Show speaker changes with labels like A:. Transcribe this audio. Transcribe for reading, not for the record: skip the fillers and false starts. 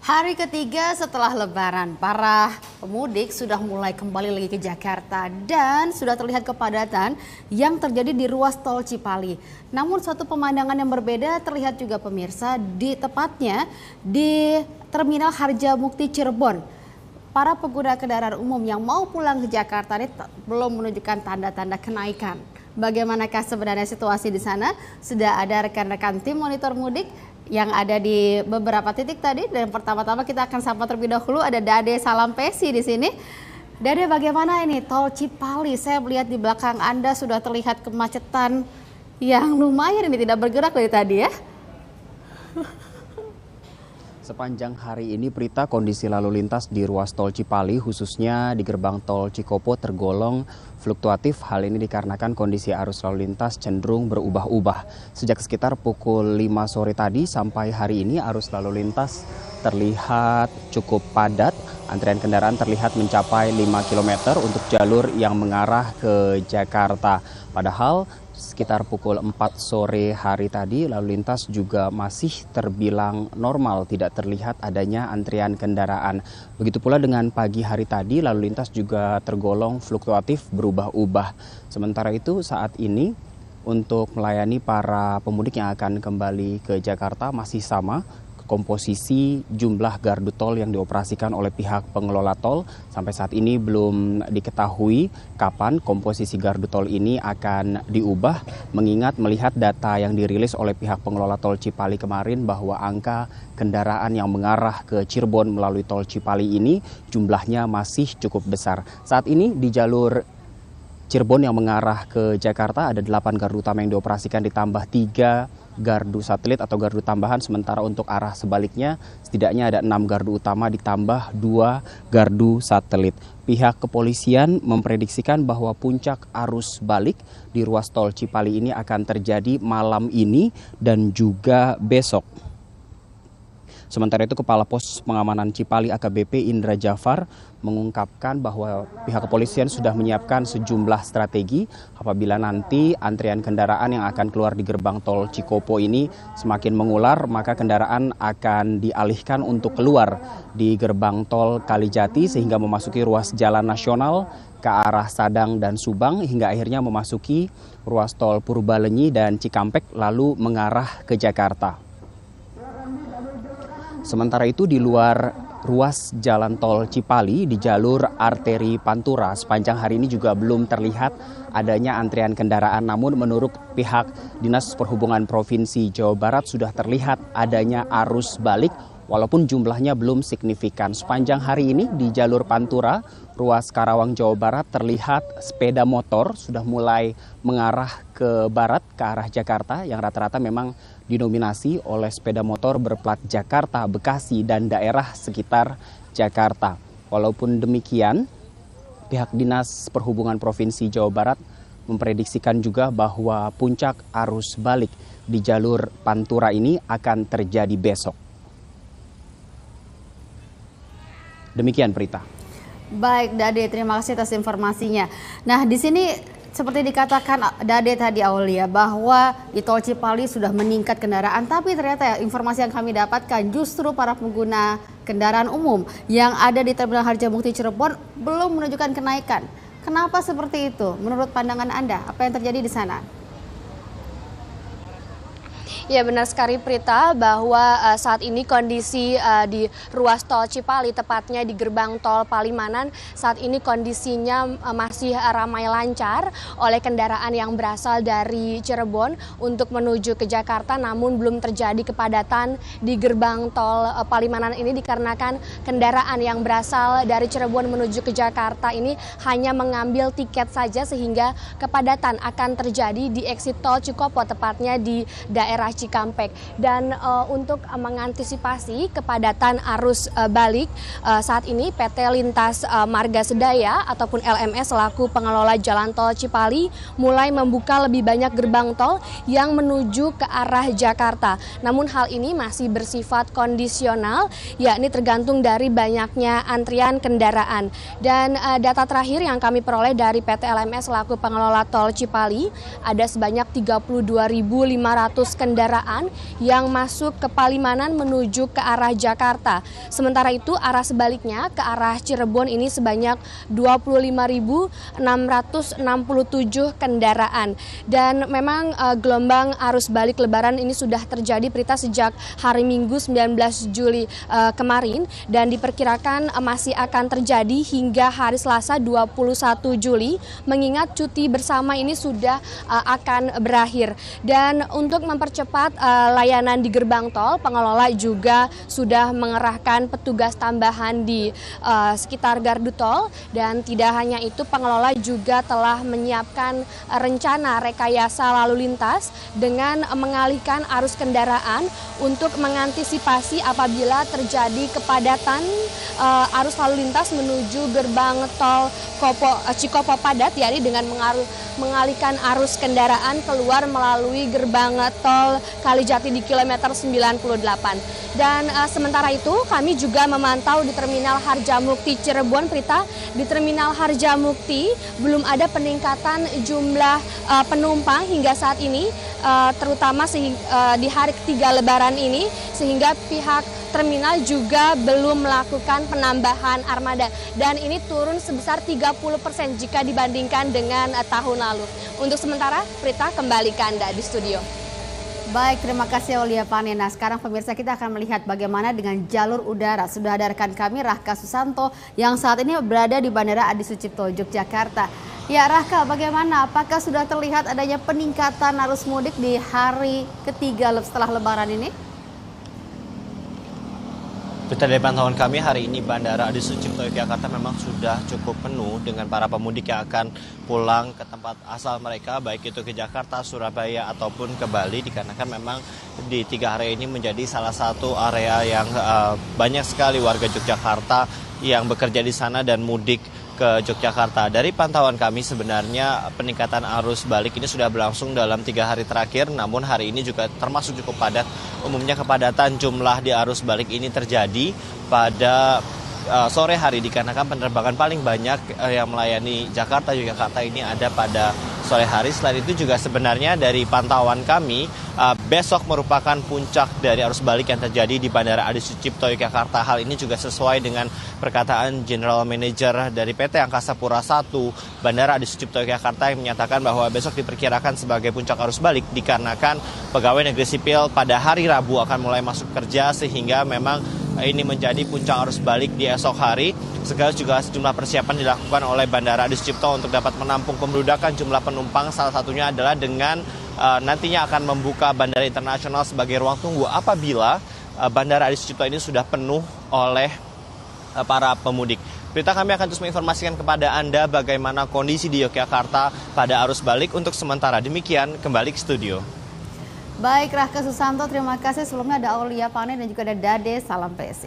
A: Hari ketiga setelah Lebaran, para pemudik sudah mulai kembali lagi ke Jakarta dan sudah terlihat kepadatan yang terjadi di ruas tol Cipali. Namun suatu pemandangan yang berbeda terlihat juga pemirsa tepatnya di Terminal Harjamukti Cirebon. Para pengguna kendaraan umum yang mau pulang ke Jakarta ini belum menunjukkan tanda-tanda kenaikan. Bagaimanakah sebenarnya situasi di sana? Sudah ada rekan-rekan tim monitor mudik yang ada di beberapa titik tadi, dan pertama-tama kita akan sapa terlebih dahulu ada Dade Salampesi di sini. Dade, bagaimana ini tol Cipali? Saya melihat di belakang Anda sudah terlihat kemacetan yang lumayan ini, tidak bergerak dari tadi ya.
B: Sepanjang hari ini, Prita, kondisi lalu lintas di ruas tol Cipali, khususnya di gerbang tol Cikopo, tergolong fluktuatif. Hal ini dikarenakan kondisi arus lalu lintas cenderung berubah-ubah. Sejak sekitar pukul 5 sore tadi sampai hari ini, arus lalu lintas terlihat cukup padat. Antrian kendaraan terlihat mencapai 5 km untuk jalur yang mengarah ke Jakarta. Padahal sekitar pukul 4 sore hari tadi lalu lintas juga masih terbilang normal, tidak terlihat adanya antrian kendaraan. Begitu pula dengan pagi hari tadi lalu lintas juga tergolong fluktuatif, berubah-ubah. Sementara itu saat ini untuk melayani para pemudik yang akan kembali ke Jakarta masih sama. Komposisi jumlah gardu tol yang dioperasikan oleh pihak pengelola tol sampai saat ini belum diketahui kapan komposisi gardu tol ini akan diubah, mengingat melihat data yang dirilis oleh pihak pengelola tol Cipali kemarin bahwa angka kendaraan yang mengarah ke Cirebon melalui tol Cipali ini jumlahnya masih cukup besar. Saat ini di jalur Cirebon yang mengarah ke Jakarta ada 8 gardu utama yang dioperasikan ditambah 3 gardu satelit atau gardu tambahan, sementara untuk arah sebaliknya setidaknya ada 6 gardu utama ditambah 2 gardu satelit. Pihak kepolisian memprediksikan bahwa puncak arus balik di ruas tol Cipali ini akan terjadi malam ini dan juga besok. Sementara itu Kepala Pos Pengamanan Cipali AKBP Indra Jafar mengungkapkan bahwa pihak kepolisian sudah menyiapkan sejumlah strategi apabila nanti antrian kendaraan yang akan keluar di gerbang tol Cikopo ini semakin mengular, maka kendaraan akan dialihkan untuk keluar di gerbang tol Kalijati sehingga memasuki ruas jalan nasional ke arah Sadang dan Subang hingga akhirnya memasuki ruas tol Purbalenyi dan Cikampek lalu mengarah ke Jakarta. Sementara itu di luar ruas jalan tol Cipali di jalur arteri Pantura sepanjang hari ini juga belum terlihat adanya antrian kendaraan. Namun menurut pihak Dinas Perhubungan Provinsi Jawa Barat sudah terlihat adanya arus balik walaupun jumlahnya belum signifikan. Sepanjang hari ini di jalur Pantura ruas Karawang Jawa Barat terlihat sepeda motor sudah mulai mengarah ke barat ke arah Jakarta yang rata-rata memang dinominasi oleh sepeda motor berplat Jakarta, Bekasi, dan daerah sekitar Jakarta. Walaupun demikian, pihak Dinas Perhubungan Provinsi Jawa Barat memprediksikan juga bahwa puncak arus balik di jalur Pantura ini akan terjadi besok. Demikian Prita.
A: Baik Dade, terima kasih atas informasinya. Nah di sini seperti dikatakan Dade tadi Aulia bahwa di tol Cipali sudah meningkat kendaraan, tapi ternyata ya, informasi yang kami dapatkan justru para pengguna kendaraan umum yang ada di Terminal Harjamukti Cirebon belum menunjukkan kenaikan. Kenapa seperti itu? Menurut pandangan Anda, apa yang terjadi di sana?
C: Ya benar sekali Prita, bahwa saat ini kondisi di ruas tol Cipali, tepatnya di gerbang tol Palimanan, saat ini kondisinya masih ramai lancar oleh kendaraan yang berasal dari Cirebon untuk menuju ke Jakarta, namun belum terjadi kepadatan di gerbang tol Palimanan ini dikarenakan kendaraan yang berasal dari Cirebon menuju ke Jakarta ini hanya mengambil tiket saja, sehingga kepadatan akan terjadi di exit tol Cikopo, tepatnya di daerah Cikampek. Dan untuk mengantisipasi kepadatan arus balik, saat ini PT Lintas Marga Sedaya ataupun LMS selaku pengelola jalan tol Cipali mulai membuka lebih banyak gerbang tol yang menuju ke arah Jakarta. Namun hal ini masih bersifat kondisional, yakni tergantung dari banyaknya antrian kendaraan. Dan data terakhir yang kami peroleh dari PT LMS selaku pengelola tol Cipali, ada sebanyak 32.500 kendaraan kendaraan yang masuk ke Palimanan menuju ke arah Jakarta. Sementara itu arah sebaliknya ke arah Cirebon ini sebanyak 25.667 kendaraan. Dan memang gelombang arus balik Lebaran ini sudah terjadi Prita sejak hari Minggu 19 Juli kemarin dan diperkirakan masih akan terjadi hingga hari Selasa 21 Juli mengingat cuti bersama ini sudah akan berakhir. Dan untuk mempercepat layanan di gerbang tol, pengelola juga sudah mengerahkan petugas tambahan di sekitar gardu tol dan tidak hanya itu pengelola juga telah menyiapkan rencana rekayasa lalu lintas dengan mengalihkan arus kendaraan untuk mengantisipasi apabila terjadi kepadatan arus lalu lintas menuju gerbang tol Cikopo padat, yakni dengan mengalihkan arus kendaraan keluar melalui gerbang tol Kalijati di kilometer 98. Dan sementara itu kami juga memantau di Terminal Harjamukti Cirebon, Prita. Di Terminal Harjamukti belum ada peningkatan jumlah penumpang hingga saat ini, terutama di hari ketiga Lebaran ini, sehingga pihak terminal juga belum melakukan penambahan armada dan ini turun sebesar 30% jika dibandingkan dengan tahun lalu. Untuk sementara, Prita kembali ke Anda di studio.
A: Baik, terima kasih Aulia Pane. Nah, sekarang pemirsa kita akan melihat bagaimana dengan jalur udara. Sudah ada rekan kami Rahka Susanto yang saat ini berada di Bandara Adi Sucipto, Yogyakarta. Ya Rahka, bagaimana? Apakah sudah terlihat adanya peningkatan arus mudik di hari ketiga setelah Lebaran ini?
D: Kita dari pantauan kami hari ini Bandara Adi Sucipto Yogyakarta memang sudah cukup penuh dengan para pemudik yang akan pulang ke tempat asal mereka, baik itu ke Jakarta, Surabaya ataupun ke Bali, dikarenakan memang di 3 area ini menjadi salah satu area yang banyak sekali warga Yogyakarta yang bekerja di sana dan mudik ke Yogyakarta. Dari pantauan kami sebenarnya peningkatan arus balik ini sudah berlangsung dalam 3 hari terakhir, namun hari ini juga termasuk cukup padat. Umumnya kepadatan jumlah di arus balik ini terjadi pada sore hari dikarenakan penerbangan paling banyak yang melayani Jakarta, Yogyakarta ini ada pada sore hari. Selain itu juga sebenarnya dari pantauan kami besok merupakan puncak dari arus balik yang terjadi di Bandara Adi Sucipto Yogyakarta. Hal ini juga sesuai dengan perkataan General Manager dari PT Angkasa Pura I Bandara Adi Sucipto Yogyakarta yang menyatakan bahwa besok diperkirakan sebagai puncak arus balik dikarenakan pegawai negeri sipil pada hari Rabu akan mulai masuk kerja sehingga memang ini menjadi puncak arus balik di esok hari. Sekaligus juga sejumlah persiapan dilakukan oleh Bandara Adi Sucipto untuk dapat menampung pembeludakan jumlah penumpang. Salah satunya adalah dengan nantinya akan membuka bandara internasional sebagai ruang tunggu apabila Bandara Adi Sucipto ini sudah penuh oleh para pemudik. Berita kami akan terus menginformasikan kepada Anda bagaimana kondisi di Yogyakarta pada arus balik. Untuk sementara demikian, kembali ke studio.
A: Baik, Rahka Susanto, terima kasih. Sebelumnya ada Aulia Pane dan juga ada Dade, salam PSI.